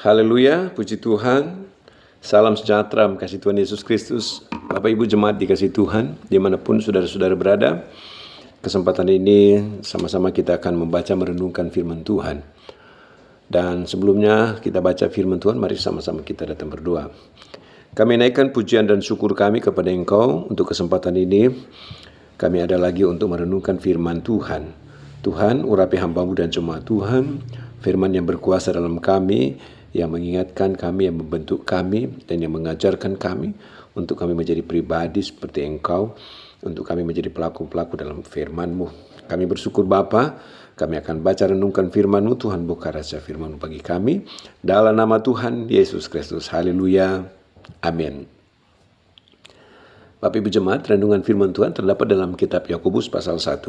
Haleluya, puji Tuhan. Salam sejahtera, kasih Tuhan Yesus Kristus. Bapak Ibu jemaat dikasih Tuhan, dimanapun saudara-saudara berada. Kesempatan ini sama-sama kita akan membaca merenungkan firman Tuhan. Dan sebelumnya kita baca firman Tuhan, mari sama-sama kita datang berdoa. Kami naikkan pujian dan syukur kami kepada Engkau untuk kesempatan ini. Kami ada lagi untuk merenungkan firman Tuhan. Tuhan, urapi hamba-Mu dan jemaat Tuhan, firman yang berkuasa dalam kami, yang mengingatkan kami, yang membentuk kami, dan yang mengajarkan kami untuk kami menjadi pribadi seperti Engkau, untuk kami menjadi pelaku-pelaku dalam firman-Mu. Kami bersyukur Bapa, kami akan baca renungkan firman-Mu. Tuhan buka rahasia firman-Mu bagi kami. Dalam nama Tuhan Yesus Kristus. Haleluya. Amin. Bapak Ibu jemaat, renungan firman Tuhan terdapat dalam kitab Yakobus pasal 1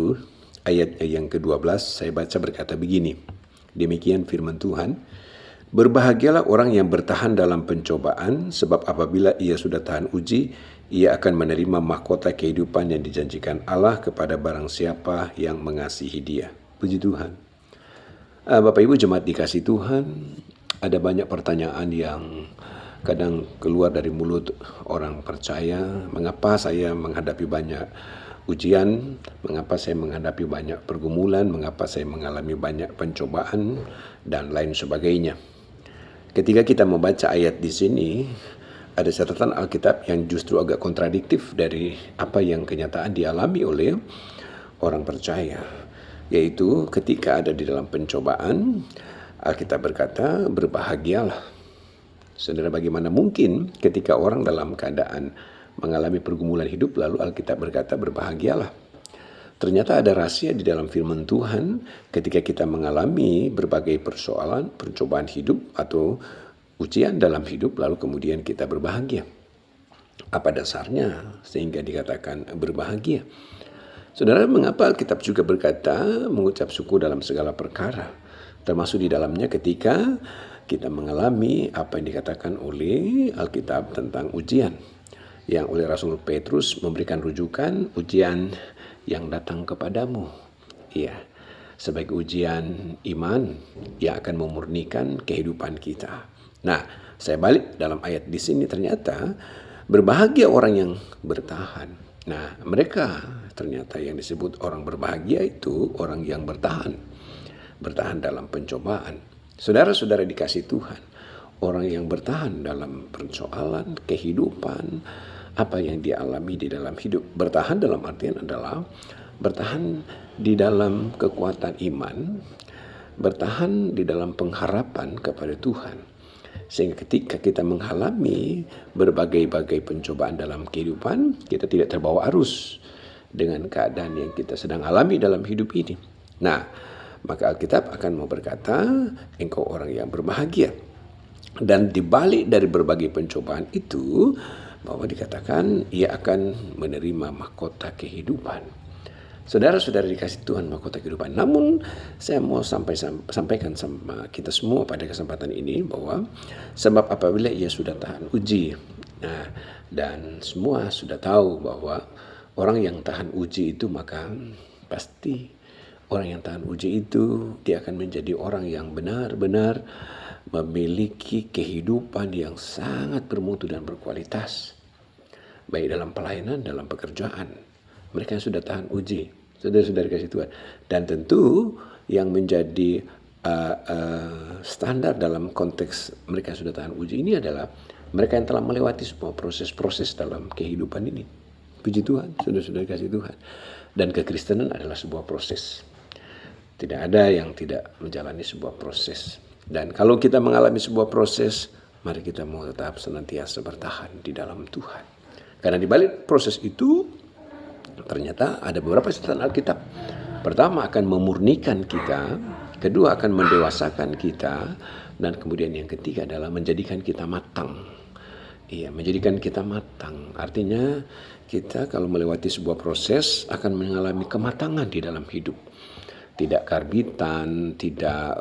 ayat yang ke-12. Saya baca berkata begini. Demikian firman Tuhan. Berbahagialah orang yang bertahan dalam pencobaan, sebab apabila ia sudah tahan uji, ia akan menerima mahkota kehidupan yang dijanjikan Allah kepada barang siapa yang mengasihi Dia. Puji Tuhan. Bapak Ibu jemaat dikasih Tuhan, ada banyak pertanyaan yang kadang keluar dari mulut orang percaya. Mengapa saya menghadapi banyak ujian? Mengapa saya menghadapi banyak pergumulan? Mengapa saya mengalami banyak pencobaan? Dan lain sebagainya. Ketika kita membaca ayat di sini, ada catatan Alkitab yang justru agak kontradiktif dari apa yang kenyataan dialami oleh orang percaya. Yaitu ketika ada di dalam pencobaan, Alkitab berkata, berbahagialah. Saudara, bagaimana mungkin ketika orang dalam keadaan mengalami pergumulan hidup, lalu Alkitab berkata, berbahagialah. Ternyata ada rahasia di dalam firman Tuhan ketika kita mengalami berbagai persoalan, percobaan hidup atau ujian dalam hidup, lalu kemudian kita berbahagia. Apa dasarnya sehingga dikatakan berbahagia? Saudara, mengapa Alkitab juga berkata mengucap syukur dalam segala perkara? Termasuk di dalamnya ketika kita mengalami apa yang dikatakan oleh Alkitab tentang ujian. Yang oleh Rasul Petrus memberikan rujukan ujian yang datang kepadamu. Iya, sebagai ujian iman yang akan memurnikan kehidupan kita. Nah, saya balik dalam ayat di sini, ternyata berbahagia orang yang bertahan. Nah, mereka ternyata yang disebut orang berbahagia itu orang yang bertahan. Bertahan dalam pencobaan. Saudara-saudara dikasih Tuhan, orang yang bertahan dalam persoalan kehidupan, apa yang dia alami di dalam hidup. Bertahan dalam artian adalah bertahan di dalam kekuatan iman, bertahan di dalam pengharapan kepada Tuhan. Sehingga ketika kita mengalami berbagai-bagai pencobaan dalam kehidupan, kita tidak terbawa arus dengan keadaan yang kita sedang alami dalam hidup ini. Nah, maka Alkitab akan mau berkata, engkau orang yang berbahagia. Dan dibalik dari berbagai pencobaan itu, bahwa dikatakan ia akan menerima mahkota kehidupan. Saudara-saudara dikasih Tuhan mahkota kehidupan. Namun saya mau sampaikan sama kita semua pada kesempatan ini bahwa sebab apabila ia sudah tahan uji. Nah, dan semua sudah tahu bahwa orang yang tahan uji itu maka pasti orang yang tahan uji itu dia akan menjadi orang yang benar-benar memiliki kehidupan yang sangat bermutu dan berkualitas. Baik dalam pelayanan, dalam pekerjaan. Mereka yang sudah tahan uji. Saudara-saudara kasih Tuhan. Dan tentu yang menjadi standar dalam konteks mereka yang sudah tahan uji ini adalah mereka yang telah melewati semua proses-proses dalam kehidupan ini. Puji Tuhan, saudara-saudara kasih Tuhan. Dan kekristenan adalah sebuah proses. Tidak ada yang tidak menjalani sebuah proses. Dan kalau kita mengalami sebuah proses, mari kita mau tetap senantiasa bertahan di dalam Tuhan. Karena di balik proses itu, ternyata ada beberapa catatan Alkitab. Pertama akan memurnikan kita, kedua akan mendewasakan kita, dan kemudian yang ketiga adalah menjadikan kita matang. Iya, menjadikan kita matang. Artinya kita kalau melewati sebuah proses akan mengalami kematangan di dalam hidup. Tidak karbitan, tidak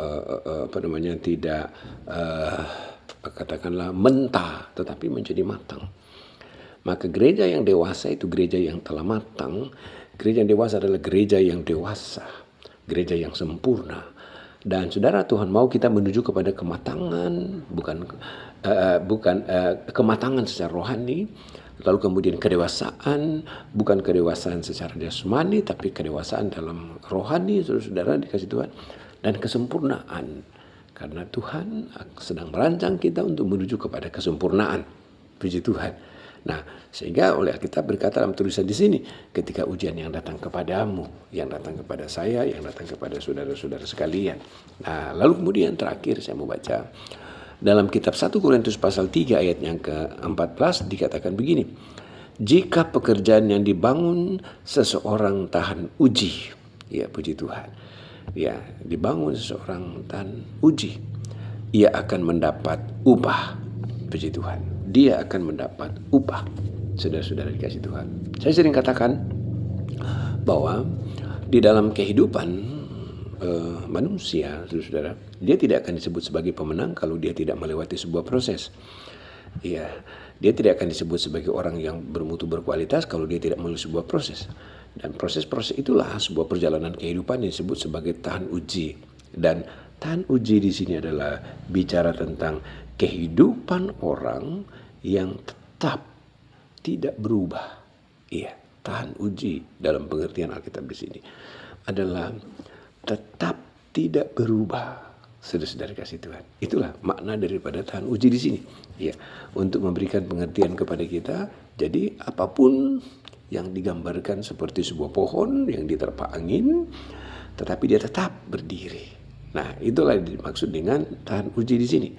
katakanlah mentah, tetapi menjadi matang. Maka gereja yang dewasa itu gereja yang telah matang. Gereja yang dewasa adalah gereja yang dewasa, gereja yang sempurna. Dan saudara, Tuhan mau kita menuju kepada kematangan, bukan kematangan secara rohani, lalu kemudian kedewasaan, bukan kedewasaan secara jasmani, tapi kedewasaan dalam rohani, saudara dikasih Tuhan, dan kesempurnaan. Karena Tuhan sedang merancang kita untuk menuju kepada kesempurnaan. Puji Tuhan. Nah, sehingga oleh Alkitab berkata dalam tulisan di sini, ketika ujian yang datang kepadamu, yang datang kepada saya, yang datang kepada saudara-saudara sekalian. Nah, lalu kemudian terakhir saya mau baca dalam kitab 1 Korintus pasal 3 ayat yang ke-14 dikatakan begini. Jika pekerjaan yang dibangun seseorang tahan uji, ya puji Tuhan. Ya, dibangun seseorang tahan uji, ia akan mendapat upah. Puji Tuhan. Dia akan mendapat upah. Saudara-saudara dikasih Tuhan. Saya sering katakan bahwa di dalam kehidupan manusia, saudara, dia tidak akan disebut sebagai pemenang kalau dia tidak melewati sebuah proses. Ya, dia tidak akan disebut sebagai orang yang bermutu berkualitas kalau dia tidak melalui sebuah proses. Dan proses-proses itulah sebuah perjalanan kehidupan yang disebut sebagai tahan uji. Dan tahan uji di sini adalah bicara tentang kehidupan orang yang tetap tidak berubah. Iya, tahan uji dalam pengertian Alkitab di sini adalah tetap tidak berubah. Saudara-saudara kasih Tuhan. Itulah makna daripada tahan uji di sini. Ya, untuk memberikan pengertian kepada kita. Jadi apapun yang digambarkan seperti sebuah pohon yang diterpa angin, tetapi dia tetap berdiri. Nah, itulah dimaksud dengan tahan uji di sini.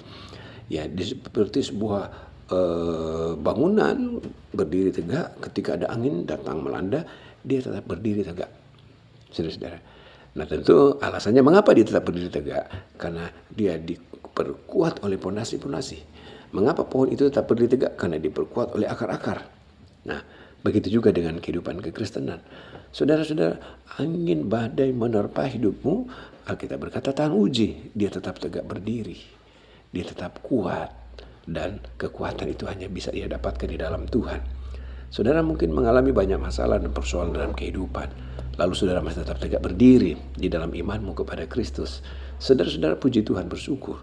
Ya, seperti sebuah bangunan berdiri tegak ketika ada angin datang melanda, dia tetap berdiri tegak. Saudara-saudara. Nah, tentu alasannya mengapa dia tetap berdiri tegak? Karena dia diperkuat oleh pondasi-pondasi. Mengapa pohon itu tetap berdiri tegak? Karena diperkuat oleh akar-akar. Nah, begitu juga dengan kehidupan kekristenan. Saudara-saudara, angin badai menerpa hidupmu, Alkitab berkata tahan uji, dia tetap tegak berdiri. Dia tetap kuat. Dan kekuatan itu hanya bisa ia dapatkan di dalam Tuhan. Saudara mungkin mengalami banyak masalah dan persoalan dalam kehidupan. Lalu saudara masih tetap tegak berdiri di dalam imanmu kepada Kristus. Saudara-saudara puji Tuhan, bersyukur.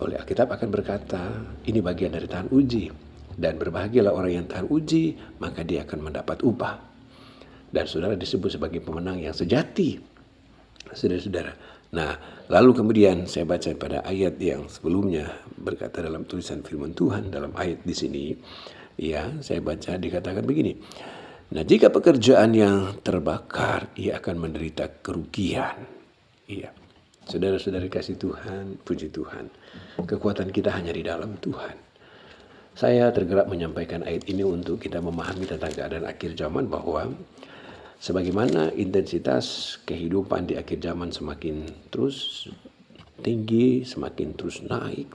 Oleh Alkitab akan berkata, ini bagian dari tahan uji. Dan berbahagialah orang yang tahan uji, maka dia akan mendapat upah. Dan saudara disebut sebagai pemenang yang sejati. Saudara-saudara. Nah, lalu kemudian saya baca pada ayat yang sebelumnya berkata dalam tulisan firman Tuhan dalam ayat di sini, ya, saya baca dikatakan begini. Nah, jika pekerjaan yang terbakar, ia akan menderita kerugian. Iya. Saudara-saudara kasih Tuhan, puji Tuhan. Kekuatan kita hanya di dalam Tuhan. Saya tergerak menyampaikan ayat ini untuk kita memahami tentang keadaan akhir zaman bahwa sebagaimana intensitas kehidupan di akhir zaman semakin terus tinggi, semakin terus naik.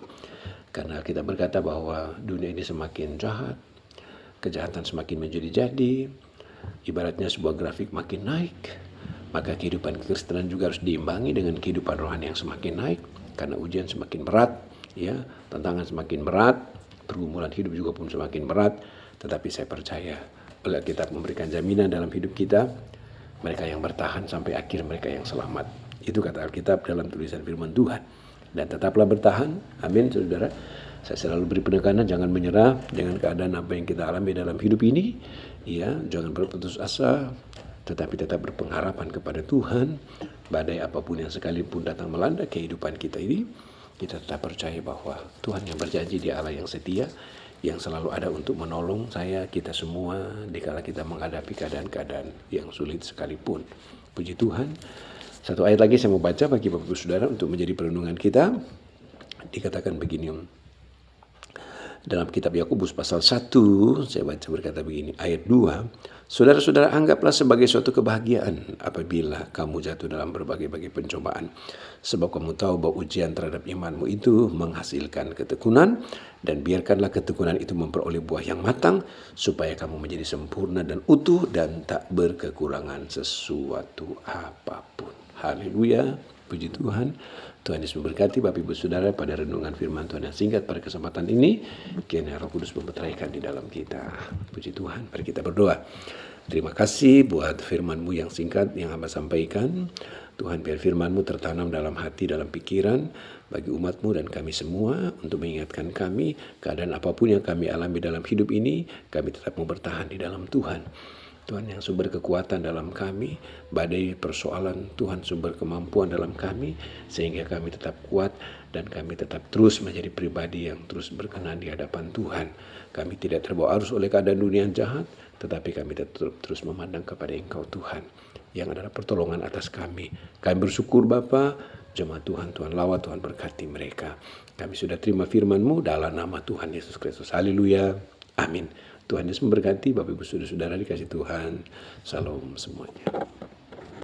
Karena kita berkata bahwa dunia ini semakin jahat, kejahatan semakin menjadi-jadi, ibaratnya sebuah grafik makin naik, maka kehidupan kekristenan juga harus diimbangi dengan kehidupan rohani yang semakin naik. Karena ujian semakin berat, ya, tantangan semakin berat, pergumulan hidup juga pun semakin berat. Tetapi saya percaya oleh Alkitab memberikan jaminan dalam hidup kita, mereka yang bertahan sampai akhir, mereka yang selamat. Itu kata Alkitab dalam tulisan firman Tuhan. Dan tetaplah bertahan, amin saudara. Saya selalu beri penekanan, jangan menyerah dengan keadaan apa yang kita alami dalam hidup ini. Ya, jangan berputus asa, tetapi tetap berpengharapan kepada Tuhan. Badai apapun yang sekalipun datang melanda kehidupan kita ini, kita tetap percaya bahwa Tuhan yang berjanji, Dia Allah yang setia, yang selalu ada untuk menolong kita semua dikala kita menghadapi keadaan-keadaan yang sulit sekalipun. Puji Tuhan. Satu ayat lagi saya mau baca bagi Bapak Ibu Saudara untuk menjadi perenungan kita. Dikatakan begini dalam kitab Yakobus pasal 1, saya baca berkata begini, ayat 2. Saudara-saudara, anggaplah sebagai suatu kebahagiaan apabila kamu jatuh dalam berbagai-bagai pencobaan. Sebab kamu tahu bahwa ujian terhadap imanmu itu menghasilkan ketekunan. Dan biarkanlah ketekunan itu memperoleh buah yang matang, supaya kamu menjadi sempurna dan utuh dan tak berkekurangan sesuatu apapun. Haleluya, puji Tuhan. Tuhan Yesus memberkati Bapak Ibu Saudara pada renungan firman Tuhan yang singkat pada kesempatan ini. Kiranya Roh Kudus memberkati di dalam kita. Puji Tuhan, mari kita berdoa. Terima kasih buat firman-Mu yang singkat yang Hamba sampaikan. Tuhan, biar firman-Mu tertanam dalam hati, dalam pikiran bagi umat-Mu dan kami semua untuk mengingatkan kami keadaan apapun yang kami alami dalam hidup ini, kami tetap mau bertahan di dalam Tuhan. Tuhan yang sumber kekuatan dalam kami, badai persoalan Tuhan sumber kemampuan dalam kami, sehingga kami tetap kuat dan kami tetap terus menjadi pribadi yang terus berkenan di hadapan Tuhan. Kami tidak terbawa arus oleh keadaan dunia yang jahat, tetapi kami tetap terus memandang kepada Engkau Tuhan, yang adalah pertolongan atas kami. Kami bersyukur Bapa, jemaat Tuhan, Tuhan lawat, Tuhan berkati mereka. Kami sudah terima firman-Mu dalam nama Tuhan Yesus Kristus. Haleluya. Amin. Tuhan Yesus memberkati Bapak Ibu Saudara-saudara dikasih Tuhan. Salam semuanya.